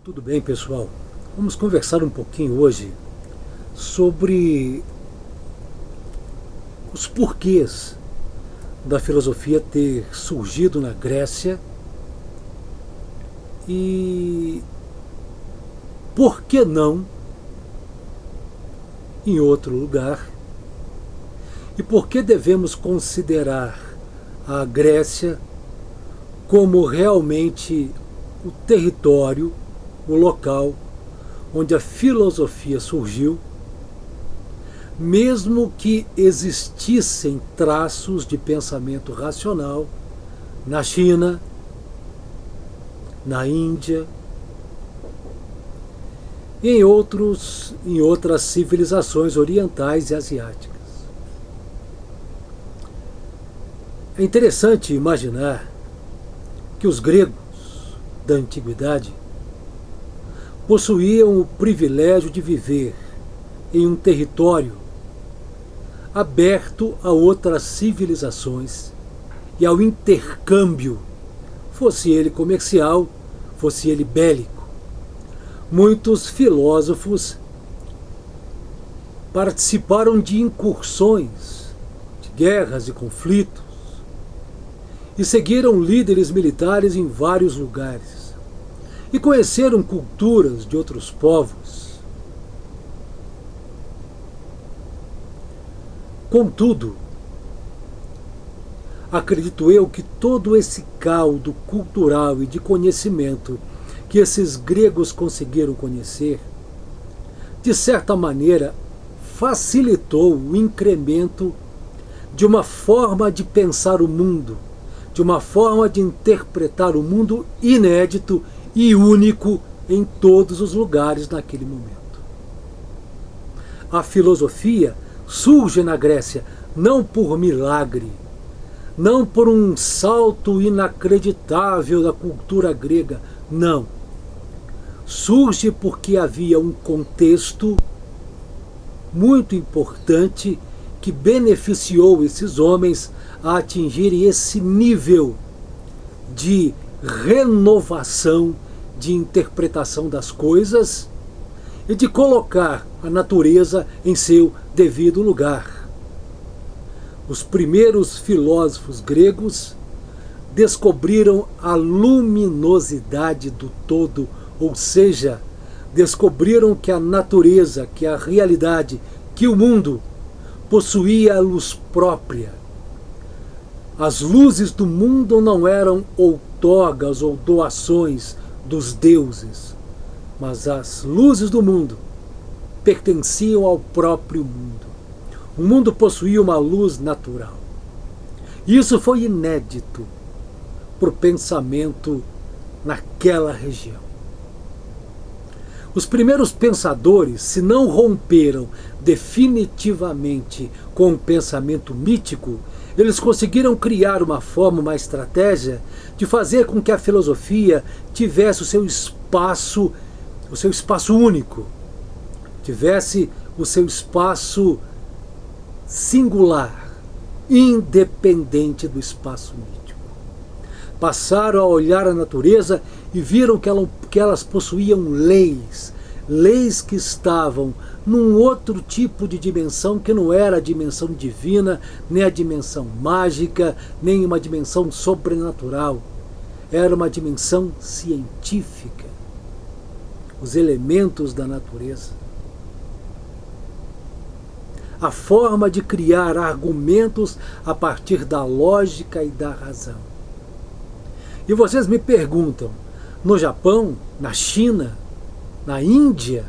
Tudo bem, pessoal? Vamos conversar um pouquinho hoje sobre os porquês da filosofia ter surgido na Grécia e por que não em outro lugar, e por que devemos considerar a Grécia como realmente o território, o local onde a filosofia surgiu, mesmo que existissem traços de pensamento racional na China, na Índia e em outras civilizações orientais e asiáticas. É interessante imaginar que os gregos da antiguidade possuíam o privilégio de viver em um território aberto a outras civilizações e ao intercâmbio, fosse ele comercial, fosse ele bélico. Muitos filósofos participaram de incursões, de guerras e conflitos, e seguiram líderes militares em vários lugares, e conheceram culturas de outros povos. Contudo, acredito eu que todo esse caldo cultural e de conhecimento que esses gregos conseguiram conhecer, de certa maneira, facilitou o incremento de uma forma de pensar o mundo, de uma forma de interpretar o mundo inédito e único em todos os lugares naquele momento. A filosofia surge na Grécia não por milagre, não por um salto inacreditável da cultura grega, não. Surge porque havia um contexto muito importante que beneficiou esses homens a atingirem esse nível de renovação, de interpretação das coisas e de colocar a natureza em seu devido lugar. Os primeiros filósofos gregos descobriram a luminosidade do todo, ou seja, descobriram que a natureza, que a realidade, que o mundo possuía a luz própria. As luzes do mundo não eram outorgas ou doações dos deuses, mas as luzes do mundo pertenciam ao próprio mundo. O mundo possuía uma luz natural. Isso foi inédito para o pensamento naquela região. Os primeiros pensadores, se não romperam definitivamente com o pensamento mítico, eles conseguiram criar uma forma, uma estratégia de fazer com que a filosofia tivesse o seu espaço único, tivesse o seu espaço singular, independente do espaço mítico. Passaram a olhar a natureza e viram que elas possuíam leis que estavam num outro tipo de dimensão que não era a dimensão divina, nem a dimensão mágica, nem uma dimensão sobrenatural. Era uma dimensão científica. Os elementos da natureza. A forma de criar argumentos a partir da lógica e da razão. E vocês me perguntam, no Japão, na China, na Índia,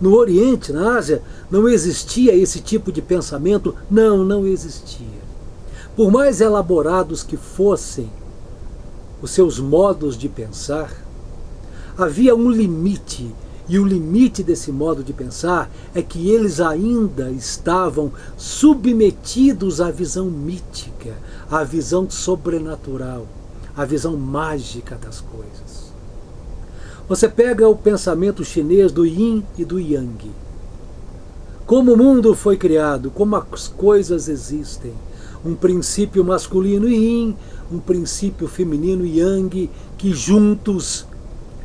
no Oriente, na Ásia, não existia esse tipo de pensamento? Não, não existia. Por mais elaborados que fossem os seus modos de pensar, havia um limite, e o limite desse modo de pensar é que eles ainda estavam submetidos à visão mítica, à visão sobrenatural, à visão mágica das coisas. Você pega o pensamento chinês do Yin e do Yang. Como o mundo foi criado, como as coisas existem. Um princípio masculino Yin, um princípio feminino Yang, que juntos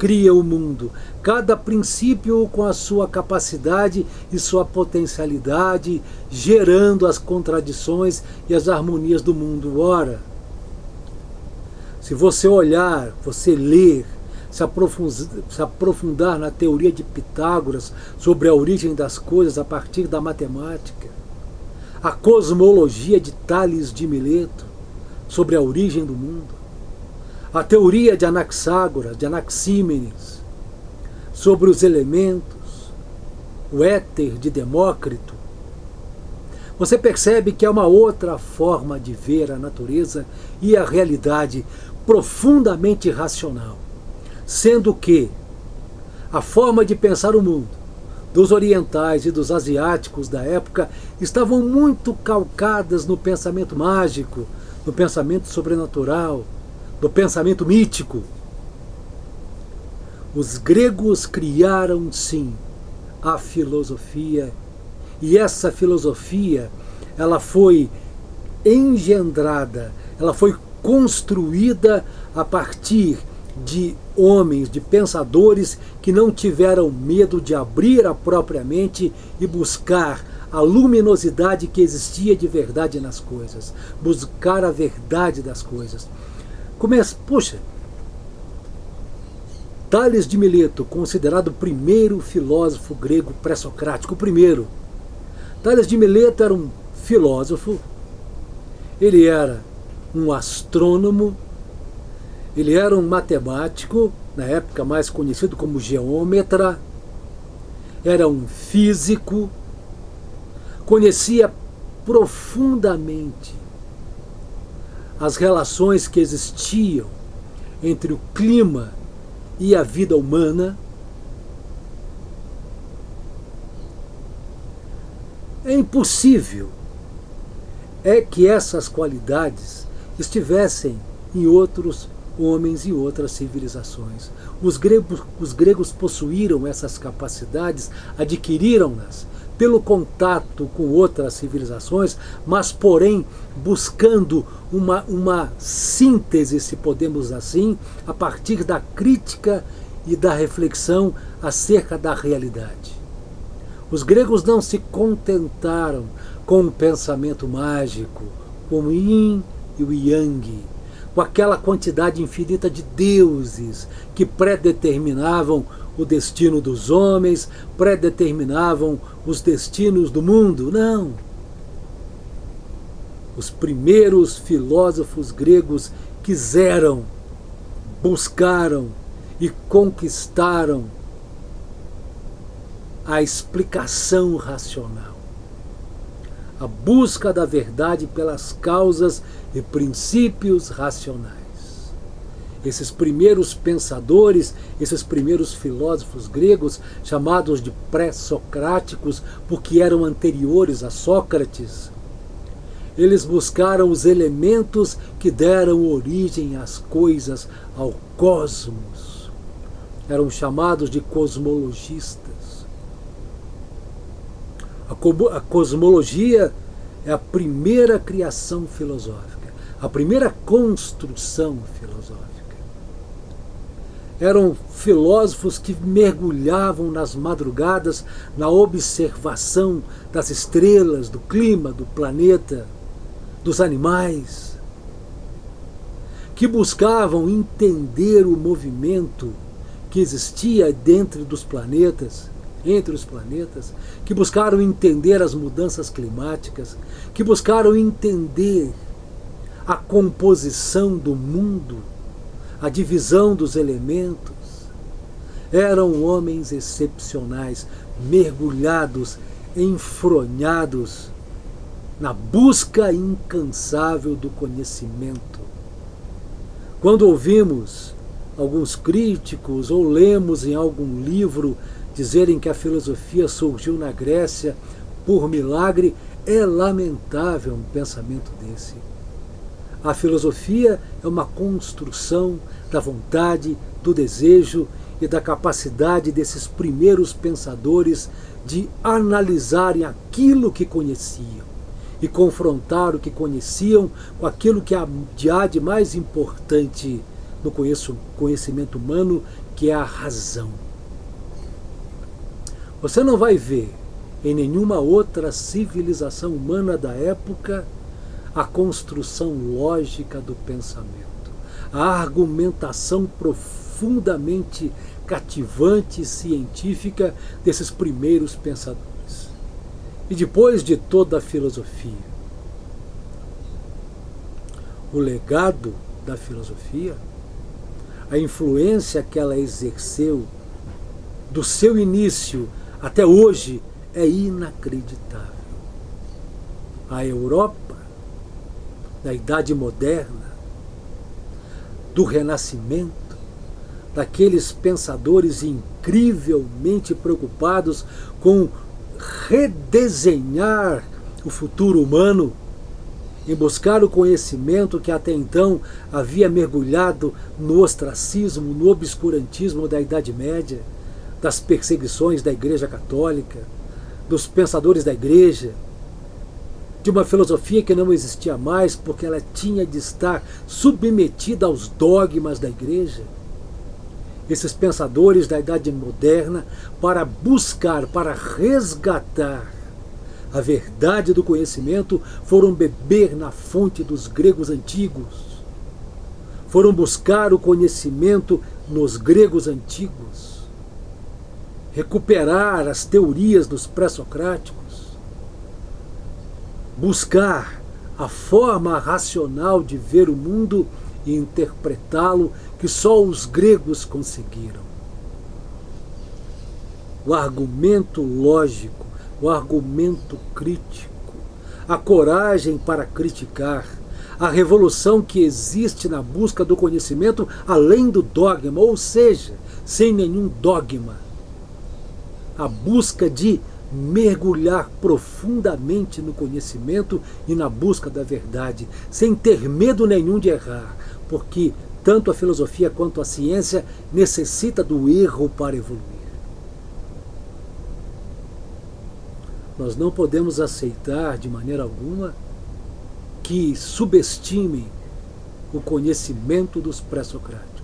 cria o mundo, cada princípio com a sua capacidade e sua potencialidade, gerando as contradições e as harmonias do mundo. Ora, se você olhar, você ler, se aprofundar na teoria de Pitágoras sobre a origem das coisas a partir da matemática, a cosmologia de Tales de Mileto sobre a origem do mundo, a teoria de Anaxágoras, de Anaxímenes, sobre os elementos, o éter de Demócrito, você percebe que é uma outra forma de ver a natureza e a realidade profundamente racional, sendo que a forma de pensar o mundo dos orientais e dos asiáticos da época estavam muito calcadas no pensamento mágico, no pensamento sobrenatural, no pensamento mítico. Os gregos criaram, sim, a filosofia, e essa filosofia, ela foi engendrada, ela foi construída a partir de homens, de pensadores que não tiveram medo de abrir a própria mente e buscar a luminosidade que existia de verdade nas coisas, buscar a verdade das coisas. Puxa, Tales de Mileto, considerado o primeiro filósofo grego pré-socrático, o primeiro. Tales de Mileto era um filósofo, ele era um astrônomo, ele era um matemático, na época mais conhecido como geômetra, era um físico, conhecia profundamente as relações que existiam entre o clima e a vida humana. É impossível que essas qualidades estivessem em outros homens e outras civilizações. Os gregos possuíram essas capacidades, adquiriram-nas pelo contato com outras civilizações, mas porém buscando uma síntese, se podemos assim, a partir da crítica e da reflexão acerca da realidade. Os gregos não se contentaram com o pensamento mágico, com o yin e o yang, com aquela quantidade infinita de deuses que predeterminavam o destino dos homens, predeterminavam os destinos do mundo. Não. Os primeiros filósofos gregos quiseram, buscaram e conquistaram a explicação racional, a busca da verdade pelas causas e princípios racionais. Esses primeiros pensadores, esses primeiros filósofos gregos, chamados de pré-socráticos, porque eram anteriores a Sócrates, eles buscaram os elementos que deram origem às coisas, ao cosmos. Eram chamados de cosmologistas. A cosmologia é a primeira criação filosófica, a primeira construção filosófica. Eram filósofos que mergulhavam nas madrugadas na observação das estrelas, do clima, do planeta, dos animais, que buscavam entender o movimento que existia dentro dos planetas, entre os planetas, que buscaram entender as mudanças climáticas, que buscaram entender a composição do mundo, a divisão dos elementos. Eram homens excepcionais, mergulhados, enfronhados na busca incansável do conhecimento. Quando ouvimos alguns críticos ou lemos em algum livro dizerem que a filosofia surgiu na Grécia por milagre, é lamentável um pensamento desse. A filosofia é uma construção da vontade, do desejo e da capacidade desses primeiros pensadores de analisarem aquilo que conheciam e confrontar o que conheciam com aquilo que há de mais importante no conhecimento humano, que é a razão. Você não vai ver em nenhuma outra civilização humana da época a construção lógica do pensamento, a argumentação profundamente cativante e científica desses primeiros pensadores. E depois de toda a filosofia, o legado da filosofia, a influência que ela exerceu do seu início até hoje é inacreditável. A Europa, da Idade Moderna, do Renascimento, daqueles pensadores incrivelmente preocupados com redesenhar o futuro humano, em buscar o conhecimento que até então havia mergulhado no ostracismo, no obscurantismo da Idade Média, das perseguições da Igreja Católica, dos pensadores da Igreja, de uma filosofia que não existia mais porque ela tinha de estar submetida aos dogmas da Igreja. Esses pensadores da Idade Moderna, para buscar, para resgatar a verdade do conhecimento, foram beber na fonte dos gregos antigos, foram buscar o conhecimento nos gregos antigos, recuperar as teorias dos pré-socráticos, buscar a forma racional de ver o mundo e interpretá-lo que só os gregos conseguiram. O argumento lógico, o argumento crítico, a coragem para criticar, a revolução que existe na busca do conhecimento além do dogma, ou seja, sem nenhum dogma. A busca de mergulhar profundamente no conhecimento e na busca da verdade, sem ter medo nenhum de errar, porque tanto a filosofia quanto a ciência necessita do erro para evoluir. Nós não podemos aceitar de maneira alguma que subestimem o conhecimento dos pré-socráticos,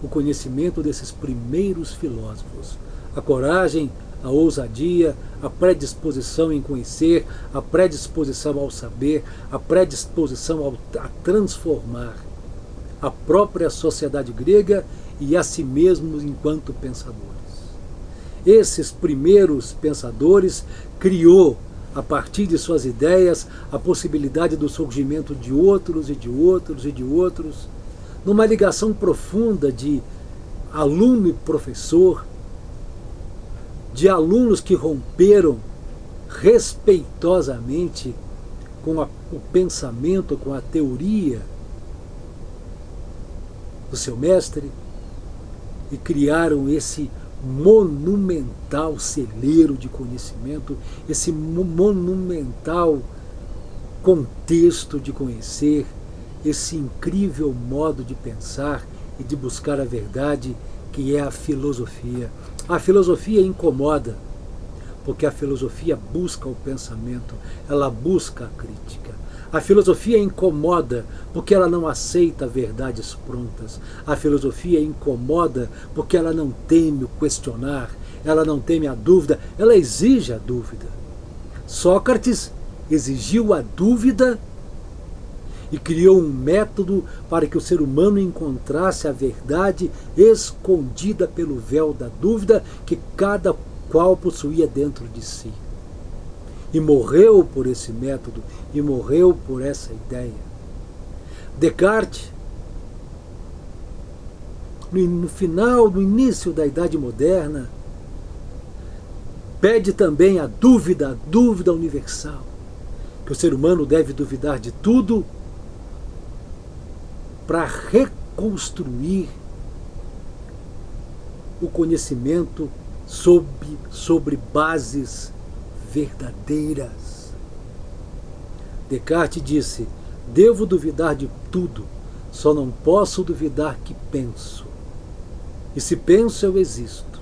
o conhecimento desses primeiros filósofos, a coragem, a ousadia, a predisposição em conhecer, a predisposição ao saber, a predisposição a transformar a própria sociedade grega e a si mesmos enquanto pensadores. Esses primeiros pensadores criou, a partir de suas ideias, a possibilidade do surgimento de outros e de outros e de outros, numa ligação profunda de aluno e professor, de alunos que romperam respeitosamente com o pensamento, com a teoria do seu mestre e criaram esse monumental celeiro de conhecimento, esse monumental contexto de conhecer, esse incrível modo de pensar e de buscar a verdade, que é a filosofia. A filosofia incomoda, porque a filosofia busca o pensamento, ela busca a crítica. A filosofia incomoda porque ela não aceita verdades prontas. A filosofia incomoda porque ela não teme o questionar, ela não teme a dúvida, ela exige a dúvida. Sócrates exigiu a dúvida e criou um método para que o ser humano encontrasse a verdade escondida pelo véu da dúvida que cada qual possuía dentro de si. E morreu por esse método, e morreu por essa ideia. Descartes, no início da Idade Moderna, pede também a dúvida universal, que o ser humano deve duvidar de tudo para reconstruir o conhecimento sobre bases verdadeiras. Descartes disse: devo duvidar de tudo, só não posso duvidar que penso. E se penso, eu existo.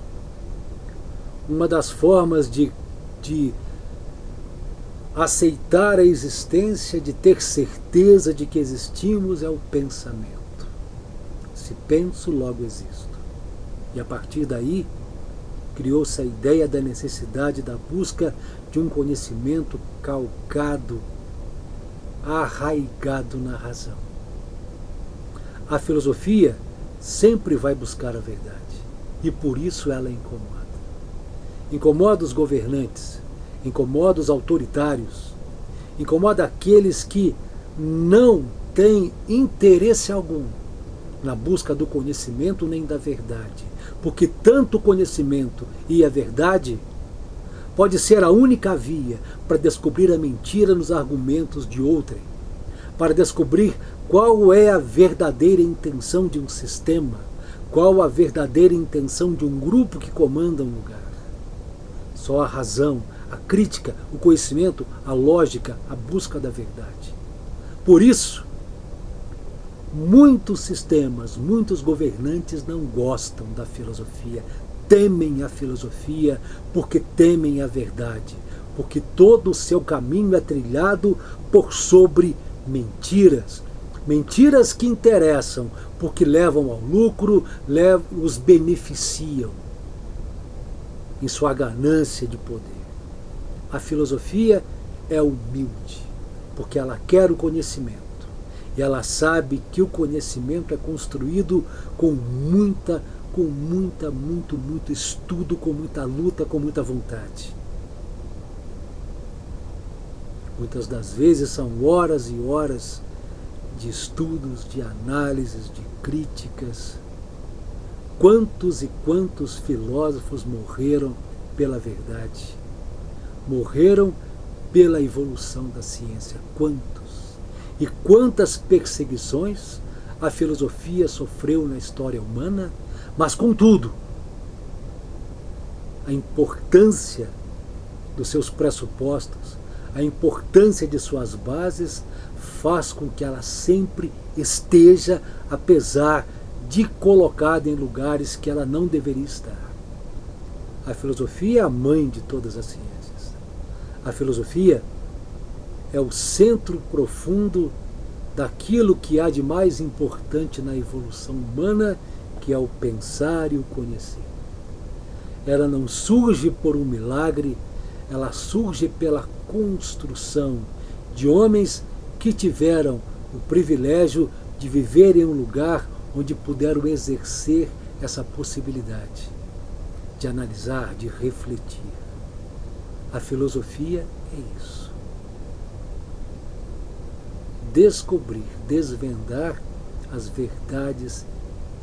Uma das formas de aceitar a existência, de ter certeza de que existimos, é o pensamento. Se penso, logo existo. E a partir daí, criou-se a ideia da necessidade da busca de um conhecimento calcado, arraigado na razão. A filosofia sempre vai buscar a verdade, e por isso ela incomoda. Incomoda os governantes, incomoda os autoritários, incomoda aqueles que não têm interesse algum na busca do conhecimento nem da verdade, porque tanto o conhecimento e a verdade pode ser a única via para descobrir a mentira nos argumentos de outrem, para descobrir qual é a verdadeira intenção de um sistema, qual a verdadeira intenção de um grupo que comanda um lugar. Só a razão, a crítica, o conhecimento, a lógica, a busca da verdade. Por isso, muitos sistemas, muitos governantes não gostam da filosofia, temem a filosofia porque temem a verdade, porque todo o seu caminho é trilhado por sobre mentiras. Mentiras que interessam, porque levam ao lucro, os beneficiam em sua ganância de poder. A filosofia é humilde, porque ela quer o conhecimento. E ela sabe que o conhecimento é construído com muito estudo, com muita luta, com muita vontade. Muitas das vezes são horas e horas de estudos, de análises, de críticas. Quantos e quantos filósofos morreram pela verdade? Morreram pela evolução da ciência. Quantos? E quantas perseguições a filosofia sofreu na história humana, mas, contudo, a importância dos seus pressupostos, a importância de suas bases, faz com que ela sempre esteja, apesar de colocada em lugares que ela não deveria estar. A filosofia é a mãe de todas as ciências. A filosofia é o centro profundo daquilo que há de mais importante na evolução humana, que é o pensar e o conhecer. Ela não surge por um milagre, ela surge pela construção de homens que tiveram o privilégio de viver em um lugar onde puderam exercer essa possibilidade de analisar, de refletir. A filosofia é isso. Descobrir, desvendar as verdades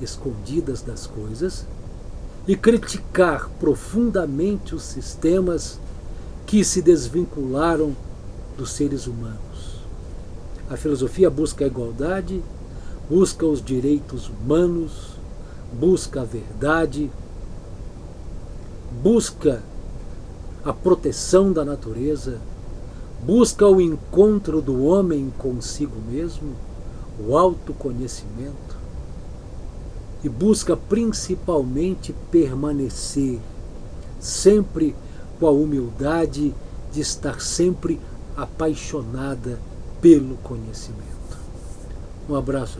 escondidas das coisas e criticar profundamente os sistemas que se desvincularam dos seres humanos. A filosofia busca a igualdade, busca os direitos humanos, busca a verdade, busca a proteção da natureza, busca o encontro do homem consigo mesmo, o autoconhecimento, e busca principalmente permanecer sempre com a humildade de estar sempre apaixonada pelo conhecimento. Um abraço.